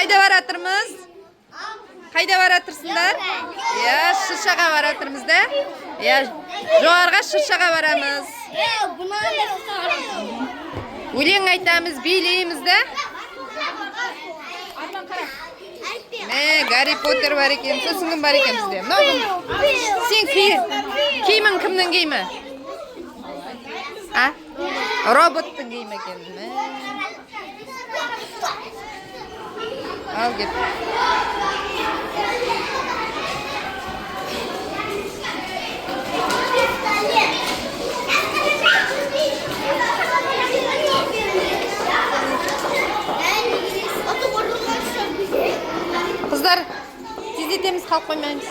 Қайда баратырмыз? Қайда баратырсыңдар? Я, шыршаға баратырмыз да? Я, жоғарға шыршаға барамыз. Өлең айтамыз, билейміз да? Гарри Поттер бар екен, сосын кім бар екен бізде? Сен киімің кімнің киімі? Роботтың киімі екен. Ал кет. Қыздар, тездетеміз, қалып қоймаймыз.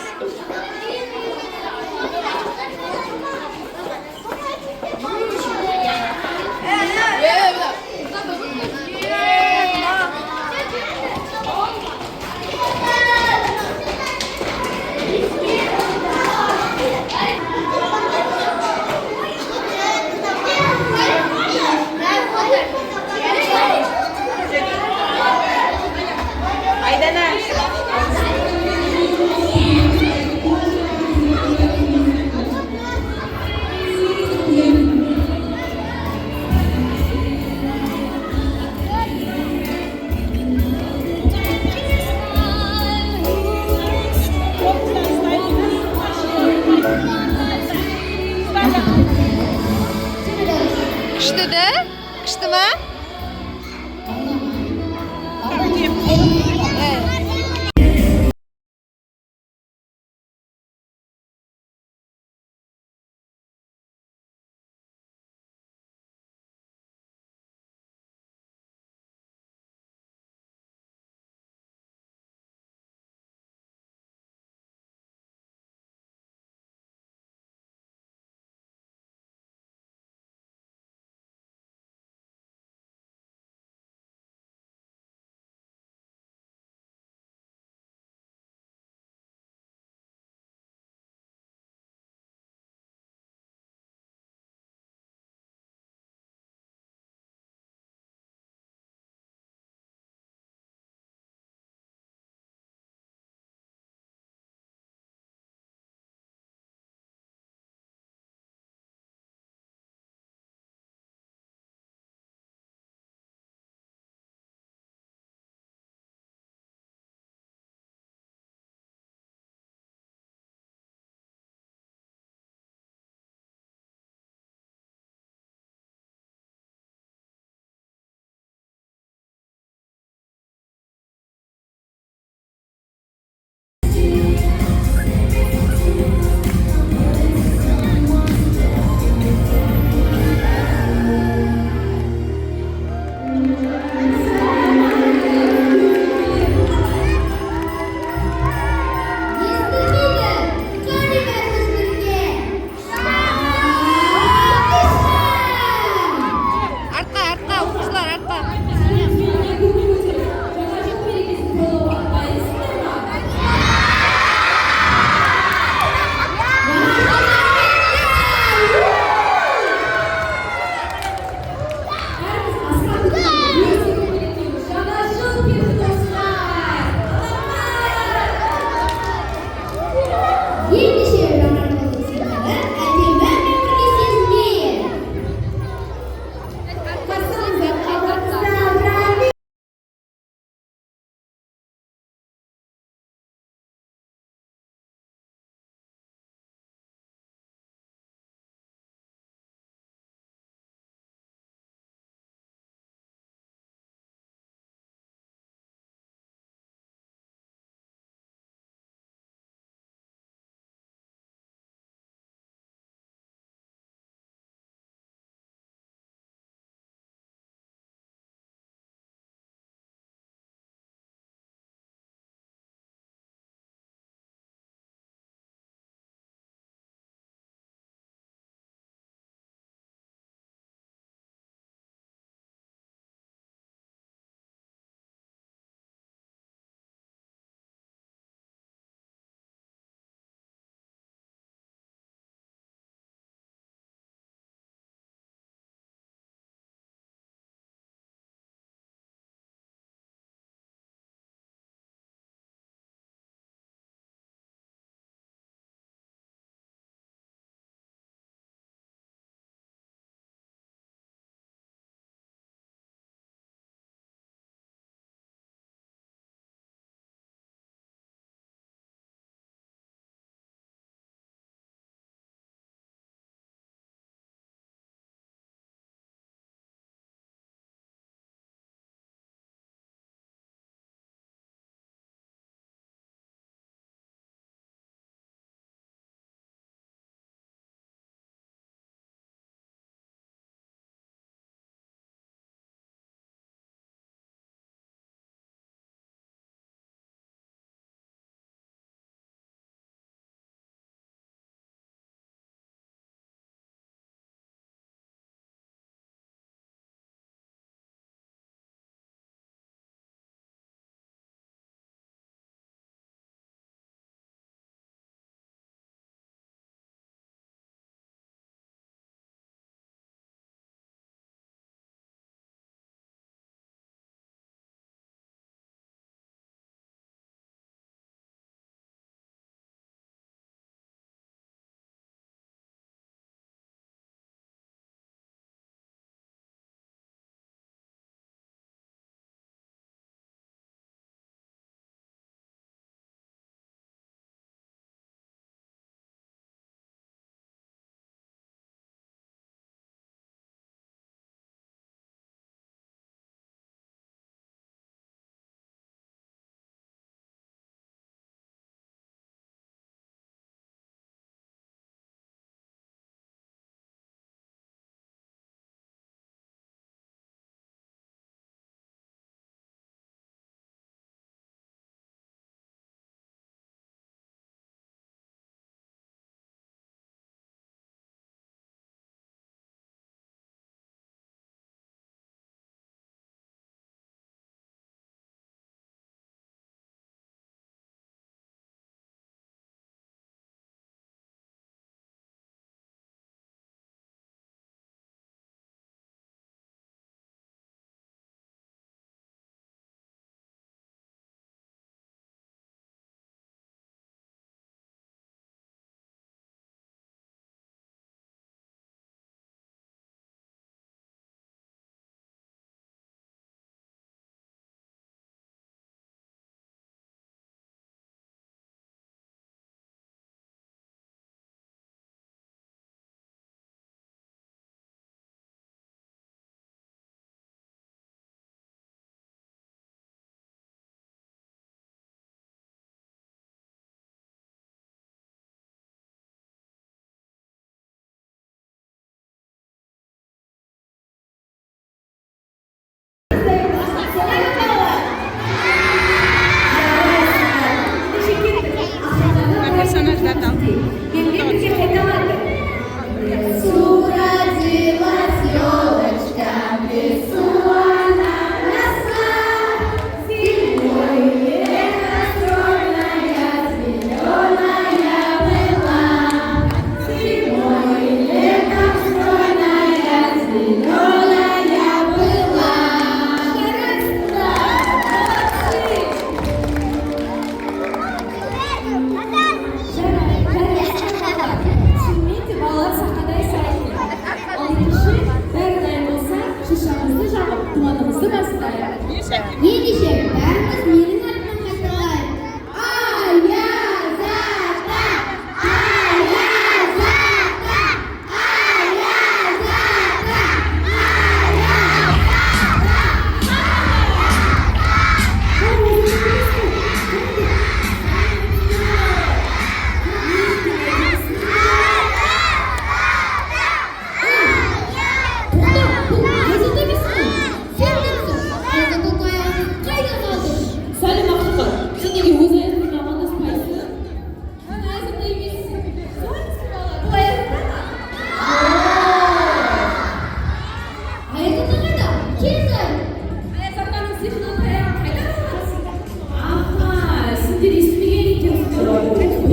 Aha, sizler ismiga ekansiz.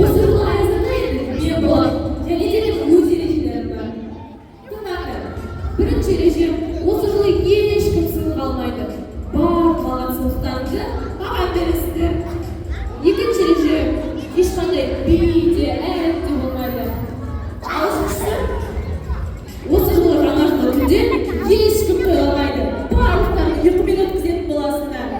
O'zimni ayazida edim. Men bor. Yana dedim o'z erejalarim bor. Qanaqa? Birinchi rejim o'zimni hech kim sinib qolmaydi. Bor qalan sinfdagi ma'lum berishdi. Ikkinchi rejim hech qanday video, aytib bo'lmaydi. O'zimni o'zimni ramazonda hech kim qo'ya olmaydi. Barliqdan yiqib o'tkazib bo'lasizlar.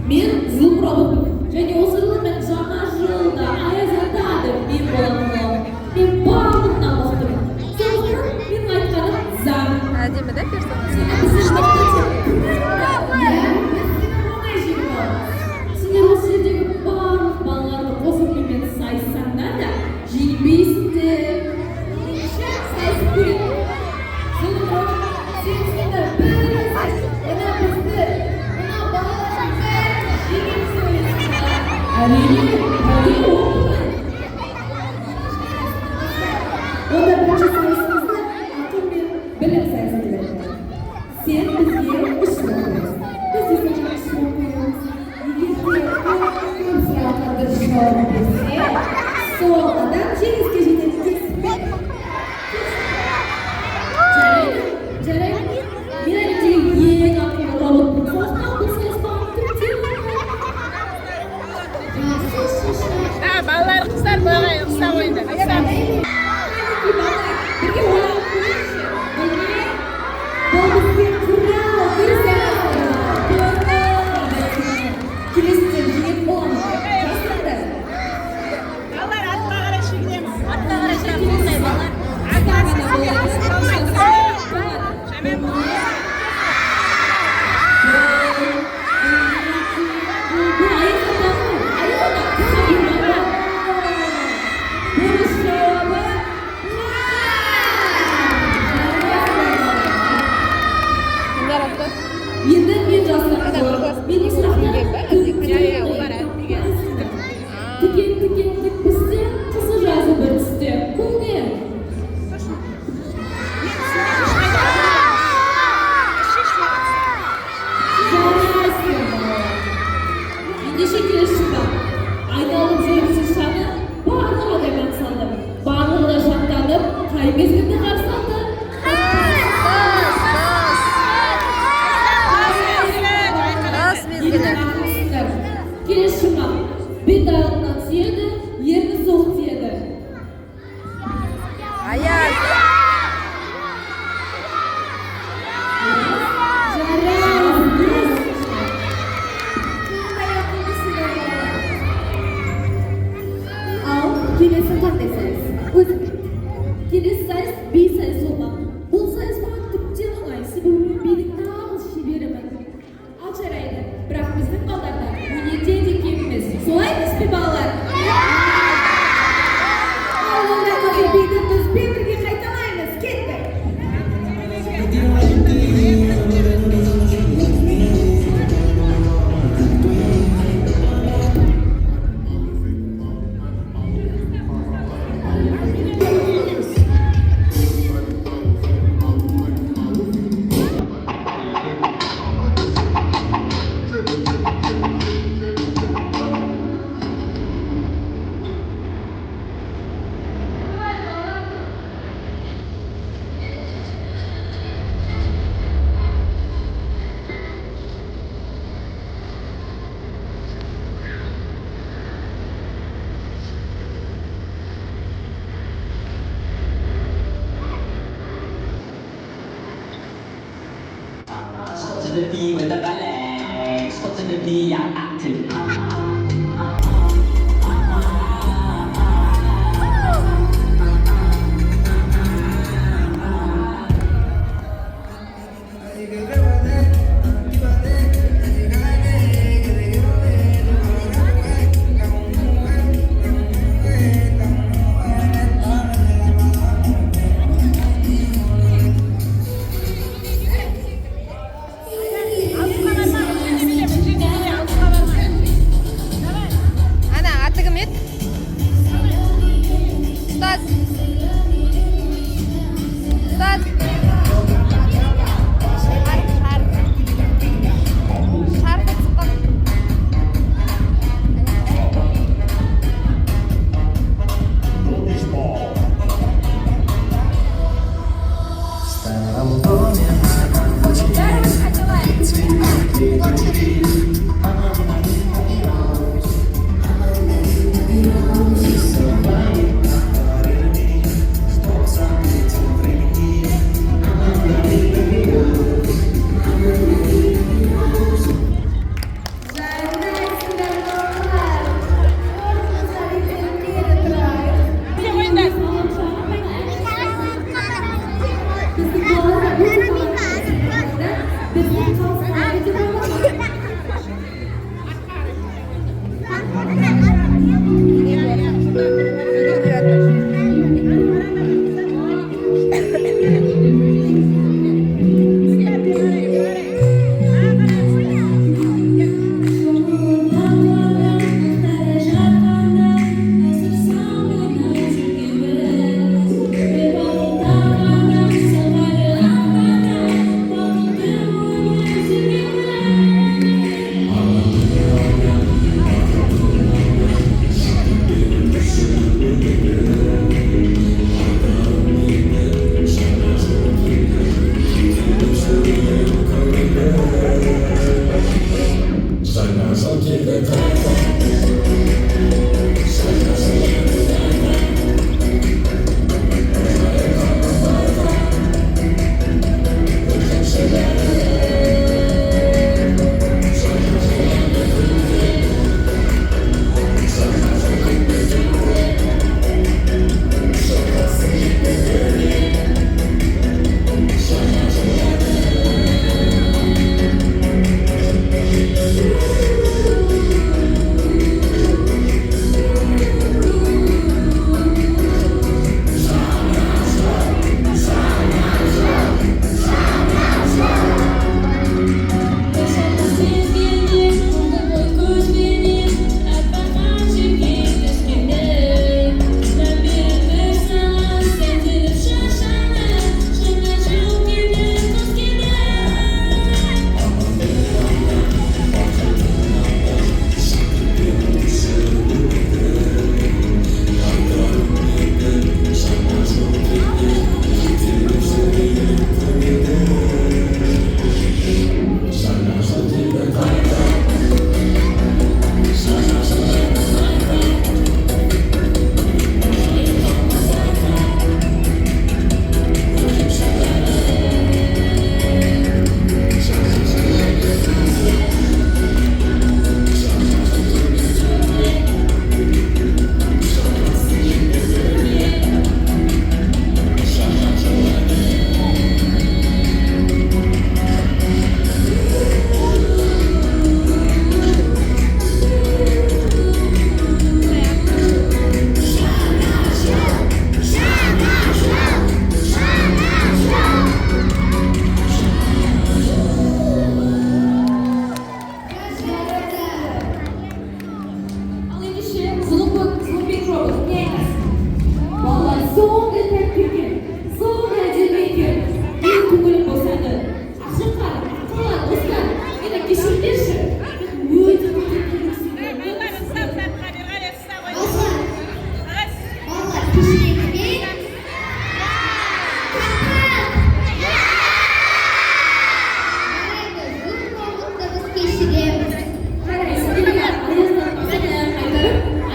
Men Zulmurod және o'zimni men жаңа жылда Ayazadadir men bo'laman. Men bарлығынан бақтым. Сондықтан мен айтқаным заң. Әдемі да персонаж? Сендер осы жердегі барлық балаларды қосып менімен сайыссаңдар да жеңбейсіңдер. Сайысып көреді. Zulmurod, сен біріңіз, мына бізді, мына балалардың бәрін жеңеміз ойлайсыңдар. Әрине оқымай. Онда бірінші сайысымызды ақыл мен білім сайысы деп. Сен бізге үш сұрақ қоясың. Біз де саған сұрақ қоямыз. Егер көп сұрақтарды жауап берсе, сол адам жеңіске жетеді дейсің. Жарайды. Мен әлемдегі ең ақылды роботпын. Сондықтан бұл сайыстан тіптен Балалар қыздар бала ұқсап ойында. Бірге ойлап көрейікші. Бұл бізге құрал, дұрыс келесіздер жеңіп боламыз. Жасыңдар. Балалар артқа қарай шегінеміз. Артқа қарай шегінеміз. Артқа қарай Енді мен жасырақ менің сұрақтарым Тікен бізде қысы жазы бір түсте. Бұл не? Ендеше келесі жылда айналып жүріп шаны барлығы да мән салды. Барлығы да жаттанып, қай мезгілде қарсы алды? Келесі жылға бет артынан тиеді, ерні соқ тиеді. Аяз. Ал келесі қандай сайыс? Өзің біт. Келесі сайыс би сайыс болмақ. Бұл сайыс маған тіптен оңай, себебі мен бидің нағыз шеберімін. Ал жарайды, бірақ біздің балаларда өнерде де кем емес. Солай емес пе балалар? Ал онда қазір биді бізбен бірге қайталаймыз. Кеттік. đi với tất cả lẽ có chân được đi dạng ác thử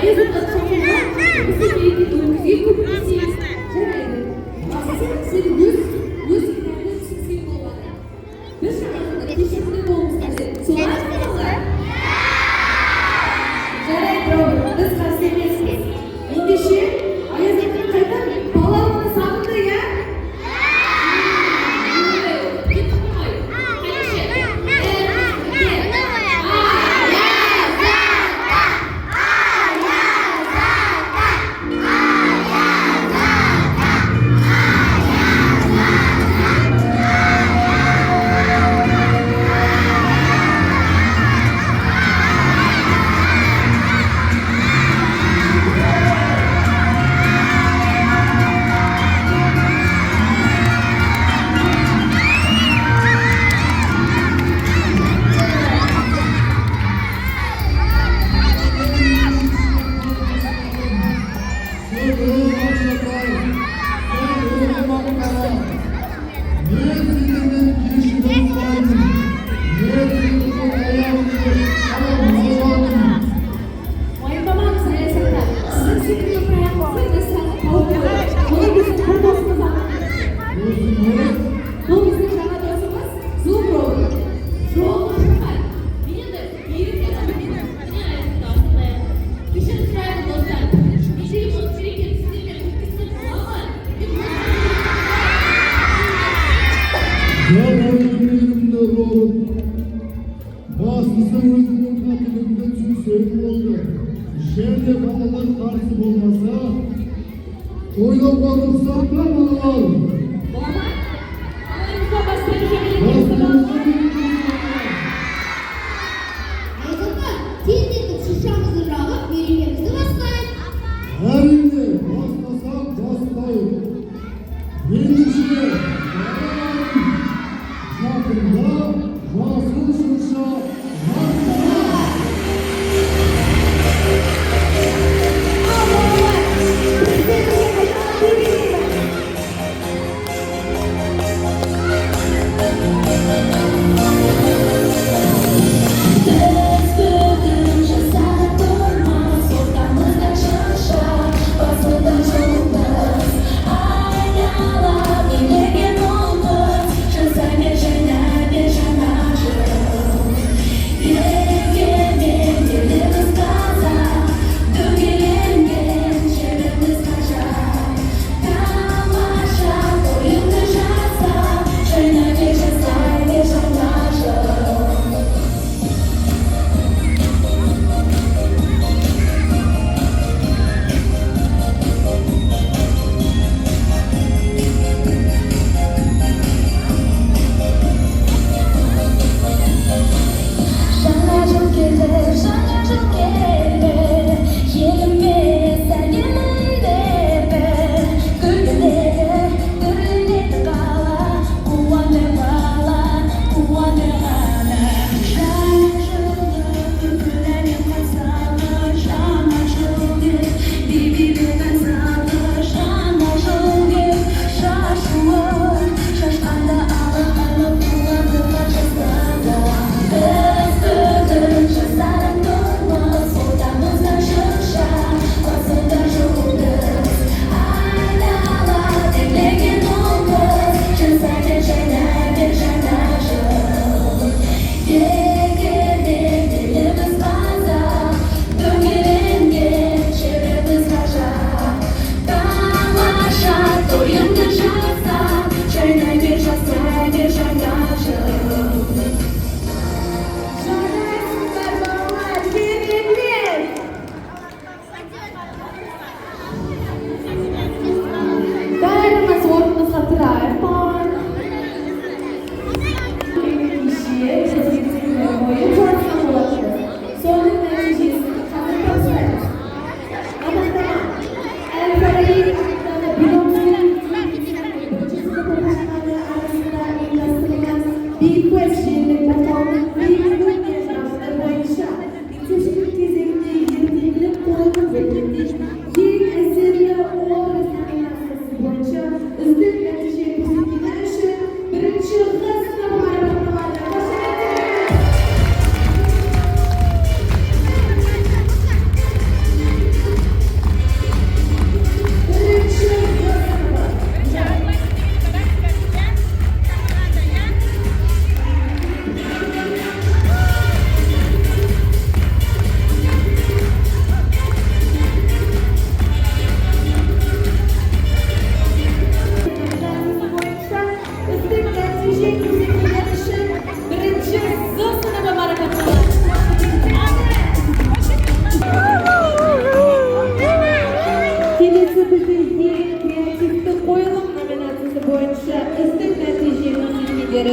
Аяз ата шақырма. Осы мерекені өткізген көбінесе. Жарайды. Бастысы сен өз кінәңді түсінсең болғаны. Біз шақырғанда кешірімді болуымыз қажет. Солай ма балалар? Жарайды, Роберт, біз қарсы емеспіз. Ендеше Аяз атаны қайтар балалығына сағынды, иә? Уайымдамаңыз, Аяз ата. Сіздің секілді проектіңізді біз сағынып қалып қойдық. Оны біздің бір досымыз анықтады. Бұл біздің жаңа досымыз Зуб Роберт. Жолыңыз шыққан. Мен енді беріп кетемін. Міне Аяз ата осындай. Кешірім сұраймын, достар. Кешегі бұл мерекені сіздермен өткізсек бола ма? Жарайымды Роберт. Бастысы өзінің қателігін түсінсең болды. Жерде балалар қарсы болмаса, ойлауға рұқсат па балалар? Бола ма? Алайымызға бас беруге мерекемізді бағыттап. Аяз ата, тез шишамызды жағып, мерекемізді бастайық. Әрине, бастасақ бастайық. Ендеше, жақында жасыл шырша жақында. Ал балалар, бізбен бірге қайталап берейік.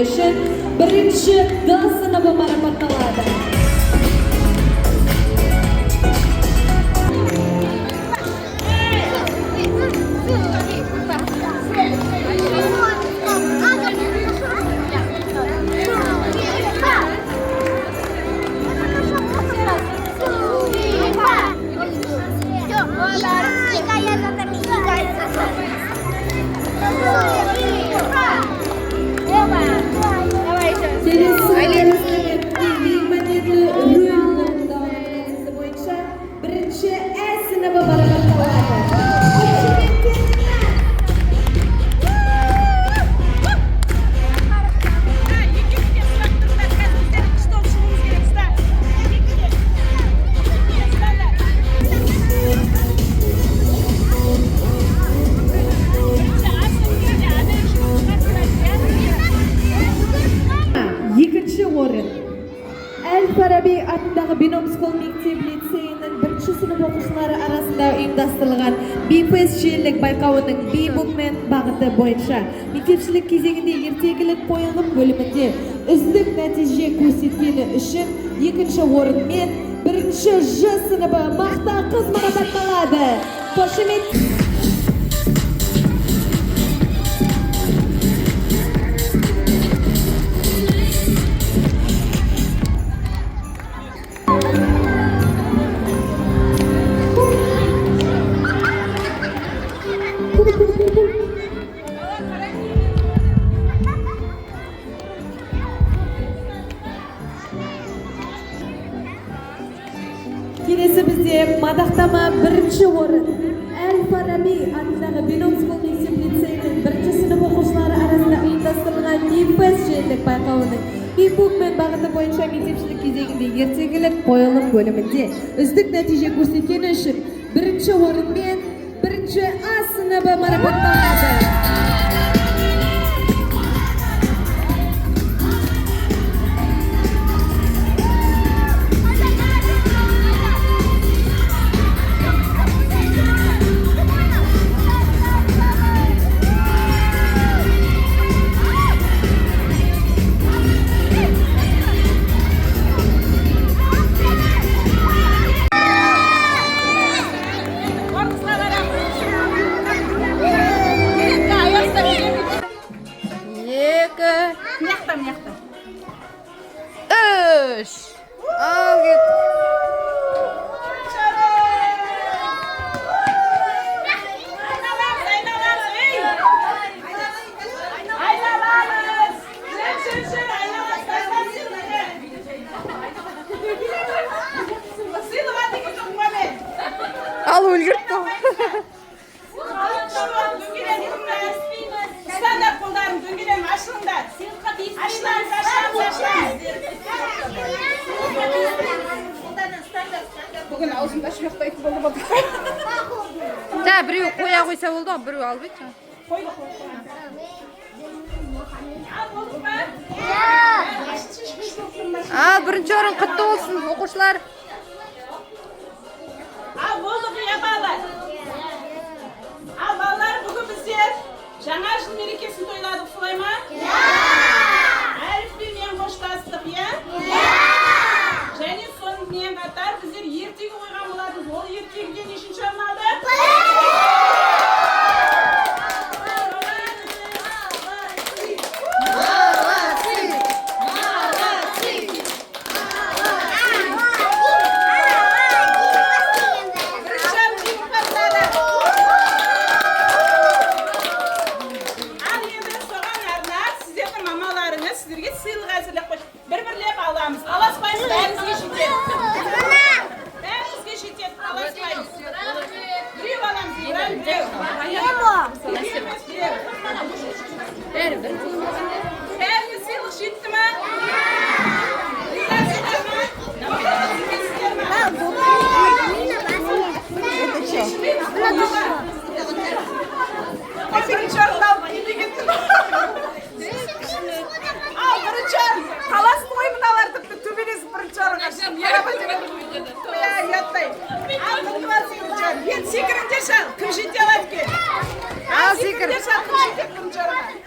ketganligi uchun birinchi D sinfi marapatlanadi. Birinchi E sinfi marapatlanadi. Ikkinchi o'rin Al-Farabiy atidagi Binomskol maktab-litseyining 1-sinf o'quvchilari arasida uyushtirilgan BPSJlik bayqovining B-Movement bag'iti bo'yicha maktabchilik кезеңінде ertagilik qo'yilgan bo'limida үздік natija ko'rsatgani uchun 2-o'rin men 1-J sinfi maqta qiz marapatlanadi. Qo'shimcha kelesi bizde madahtama 1-o'rin Al-Farabiy atidagi Binomskol maktab-litseyining 1-sinf o'quvchilari arasida uyushtirilgan BPSJlik bayqovining B-Movement bag'iti bo'yicha maktabchilik кезеңінде ertagilik qo'yilgan bo'limida үздік natija ko'rsatgani uchun 1-o'rin men 1-A sinfi marapatlanadi. Üç. Al git. Al ulgurttu. Standart қолдарын дөңгелен ашылыңдар. Бүгін аузымда шұлықтайтын болды болды. Та біреу қоя қойса болды, біреу алып ет. Қойды. Ал, 1-орын құтты болсын, оқушылар. Ал болды қия балалар. Ал балалар, бүгін біздер жаңа жыл мерекесін тойладық, солай ма? Әліпбимен қоштастық, иә? Және сонымен қатар біздер ертегі қойған болатынбыз. Ол ертегіде нешінші орын алды? Сіздерге сыйлық әзірлеп қойдық. Бір-бірлеп аламыз. Аласпаймыз, бәрімізге жетеді. Бәрімізге жетеді, аласпаймыз. Біреу аламыз, біреу. Бәріңе сыйлық жетті ма? Ризасыздар ма? Бірінші орын алып келе кеттім. Талас қой мыналар тіпті төбелесіп бірінші орынға шығып. Қоя, ұяттай. Ал, секіріңдер шал, кім жете алады екен? Ал, секіріңдер шал, кім жетеді бірінші орынға?